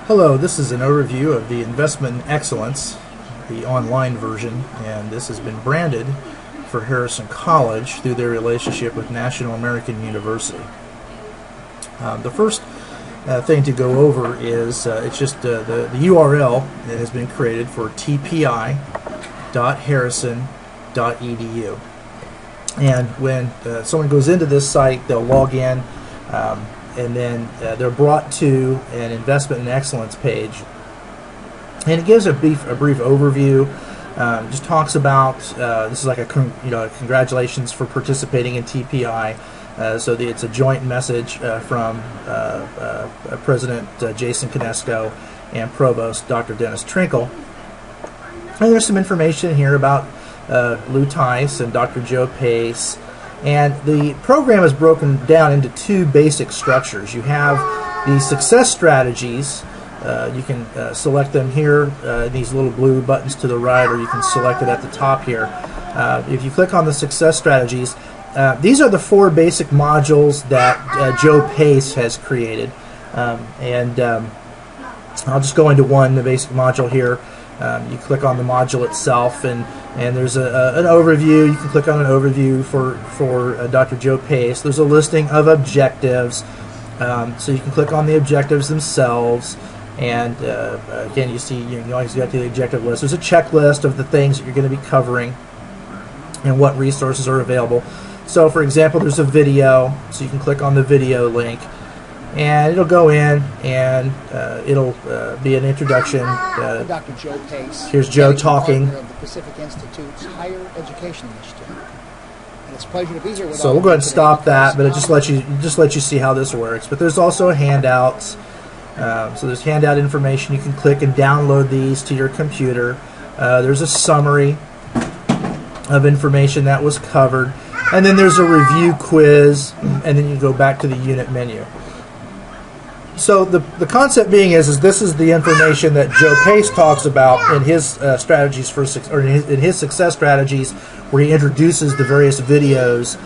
Hello, this is an overview of the Investment in Excellence, the online version, and this has been branded for Harrison College through their relationship with National American University. The first thing to go over is it's just the URL that has been created for tpi.harrison.edu. And when someone goes into this site, they'll log in, and then they're brought to an Investment in Excellence page, and it gives a brief overview. Just talks about this is like a congratulations for participating in TPI. So it's a joint message from President Jason Konesko and Provost Dr. Dennis Trinkle. And there's some information here about Lou Tice and Dr. Joe Pace. And the program is broken down into two basic structures. You have the success strategies. You can select them here, these little blue buttons to the right, or you can select it at the top here. If you click on the success strategies, these are the four basic modules that Joe Pace has created. I'll just go into one, the basic module here. You click on the module itself, and there's an overview. You can click on an overview for Dr. Joe Pace. There's a listing of objectives, so you can click on the objectives themselves. And again, you see you always get to the objective list. There's a checklist of the things that you're going to be covering and what resources are available. So, for example, there's a video, so you can click on the video link, and it'll go in, and it'll be an introduction. Dr. Joe Pace. Here's Joe talking. Of the Pacific Institute's Higher Education Initiative. And it's a pleasure to be here with so we'll go ahead and stop that, but it just lets you see how this works. But there's also handouts. So there's handout information. You can click and download these to your computer. There's a summary of information that was covered, and then there's a review quiz, and then you go back to the unit menu. So the concept being is this is the information that Joe Pace talks about in his strategies in his success strategies, where he introduces the various videos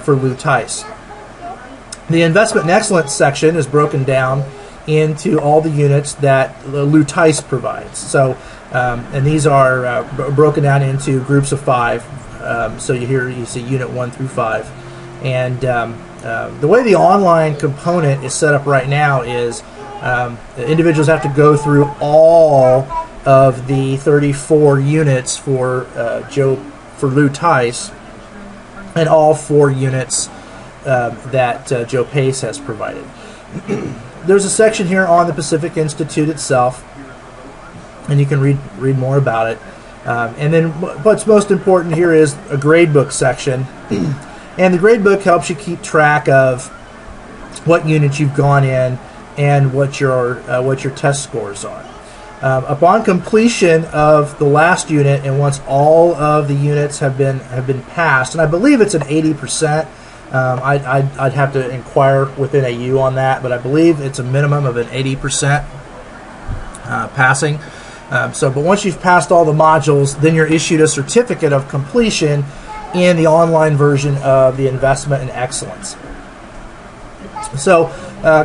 for Lou Tice. The Investment in Excellence section is broken down into all the units that Lou Tice provides. So and these are broken down into groups of 5. So you see Unit 1 through 5, and the way the online component is set up right now is individuals have to go through all of the 34 units for Lou Tice, and all 4 units that Joe Pace has provided. There's a section here on the Pacific Institute itself, and you can read more about it. And then what's most important here is a gradebook section. And the gradebook helps you keep track of what units you've gone in and what your test scores are. Upon completion of the last unit, and once all of the units have been passed, and I believe it's an 80%. I'd have to inquire with NAU on that, but I believe it's a minimum of an 80% passing. But once you've passed all the modules, then you're issued a certificate of completion in the online version of the Investment in Excellence. So,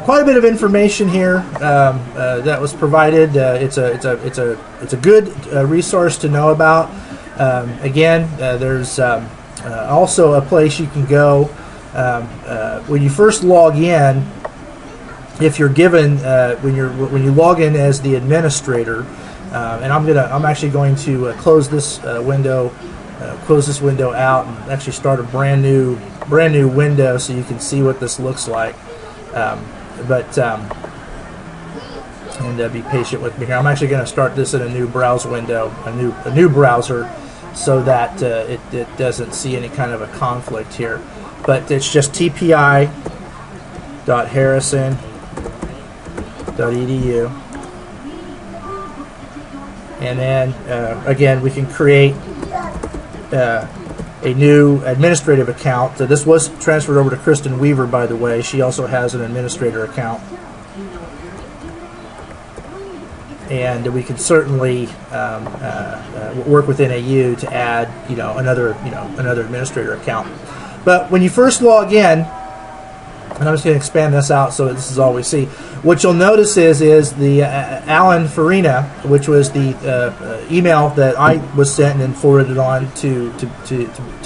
quite a bit of information here that was provided. It's a good resource to know about. Again, there's also a place you can go when you first log in. If you're given when you log in as the administrator, and I'm actually going to close this window out and actually start a brand new window so you can see what this looks like. And be patient with me here. I'm actually going to start this in a new browse window, a new browser, so that it doesn't see any kind of a conflict here. But it's just tpi.harrison.edu, and then again we can create a new administrative account. So this was transferred over to Kristen Weaver, by the way. She also has an administrator account, and we can certainly work with NAU to add another administrator account. But when you first log in, And I'm just going to expand this out so this is all we see. What you'll notice is the Alan Farina, which was the email that I was sent and then forwarded on to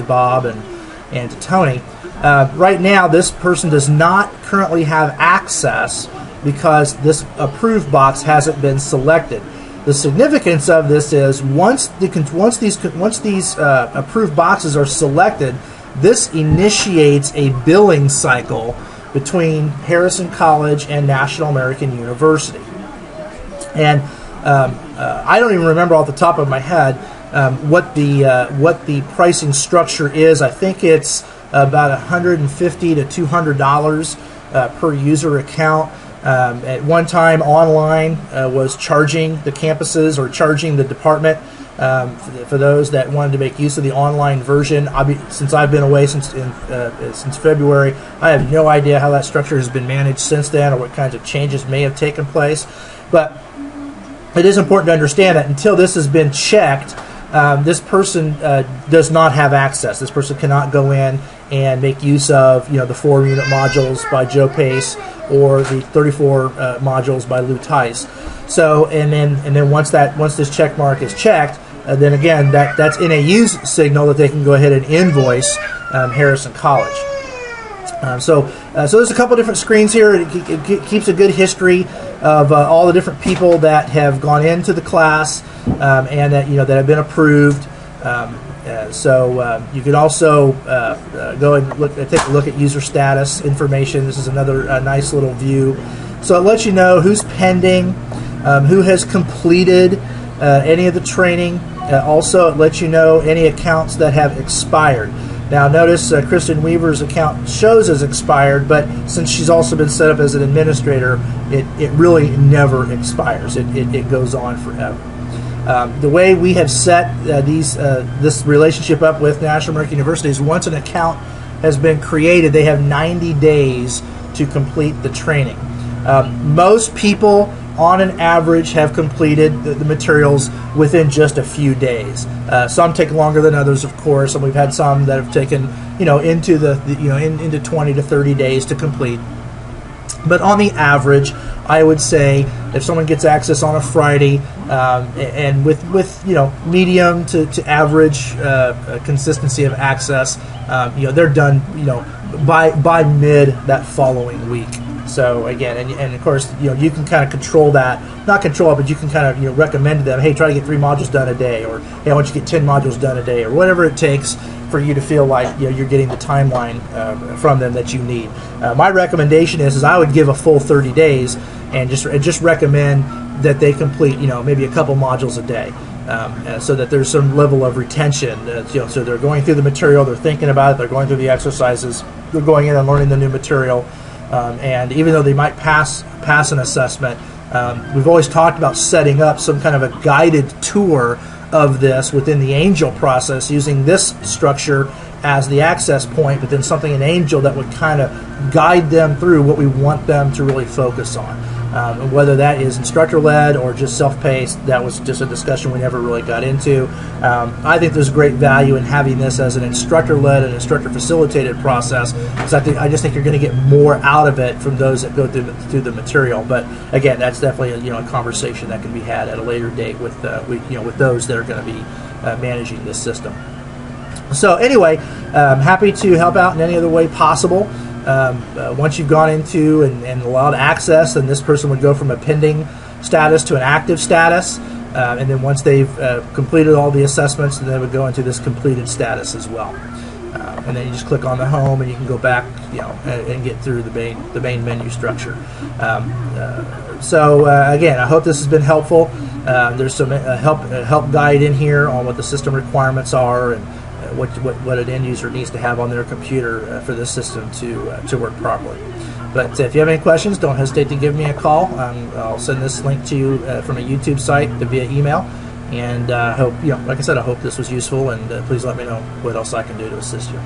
Bob and to Tony. Right now, this person does not currently have access because this approved box hasn't been selected. The significance of this is once these approved boxes are selected, this initiates a billing cycle between Harrison College and National American University. And I don't even remember off the top of my head what the pricing structure is. I think it's about $150 to $200 per user account. At one time, online was charging the campuses or charging the department for those that wanted to make use of the online version. Since I've been away since February, I have no idea how that structure has been managed since then or what kinds of changes may have taken place. But it is important to understand that until this has been checked, this person does not have access. This person cannot go in and make use of the 4-unit modules by Joe Pace or the 34 modules by Lou Tice. So and then once this check mark is checked, then again that's NAU's signal that they can go ahead and invoice Harrison College. So there's a couple different screens here. It keeps a good history of all the different people that have gone into the class and that that have been approved. So you can also go and take a look at user status information. This is another nice little view. So it lets you know who's pending, who has completed any of the training. Also, it lets you know any accounts that have expired. Now notice Kristen Weaver's account shows as expired, but since she's also been set up as an administrator, it really never expires. It goes on forever. The way we have set this relationship up with National American University is once an account has been created, they have 90 days to complete the training. Most people, on an average, have completed the materials within just a few days. Some take longer than others, of course, and we've had some that have taken into 20 to 30 days to complete. But on the average, I would say if someone gets access on a Friday and with medium to average consistency of access, they're done by mid that following week. So again, and of course, you can kind of control that, not control it, but you can kind of recommend to them, hey, try to get 3 modules done a day, or hey, I want you to get 10 modules done a day, or whatever it takes for you to feel like you're getting the timeline from them that you need. My recommendation is I would give a full 30 days and just recommend that they complete maybe a couple modules a day. So that there's some level of retention. So they're going through the material, they're thinking about it, they're going through the exercises, they're going in and learning the new material. And even though they might pass an assessment, we've always talked about setting up some kind of a guided tour of this within the Angel process, using this structure as the access point, but then something in Angel that would kind of guide them through what we want them to really focus on. Whether that is instructor-led or just self-paced, that was just a discussion we never really got into. I think there's great value in having this as an instructor-led and instructor-facilitated process, because I just think you're going to get more out of it from those that go through the material. But again, that's definitely a conversation that can be had at a later date with those that are going to be managing this system. So anyway, happy to help out in any other way possible. Once you've gone into and allowed access, then this person would go from a pending status to an active status, and then once they've completed all the assessments, then they would go into this completed status as well. And then you just click on the home, and you can go back, and get through the main menu structure. So again, I hope this has been helpful. There's some help guide in here on what the system requirements are and what an end user needs to have on their computer for this system to work properly. But if you have any questions, don't hesitate to give me a call. I'll send this link to you from a YouTube site via email. And hope, like I said, I hope this was useful. And please let me know what else I can do to assist you.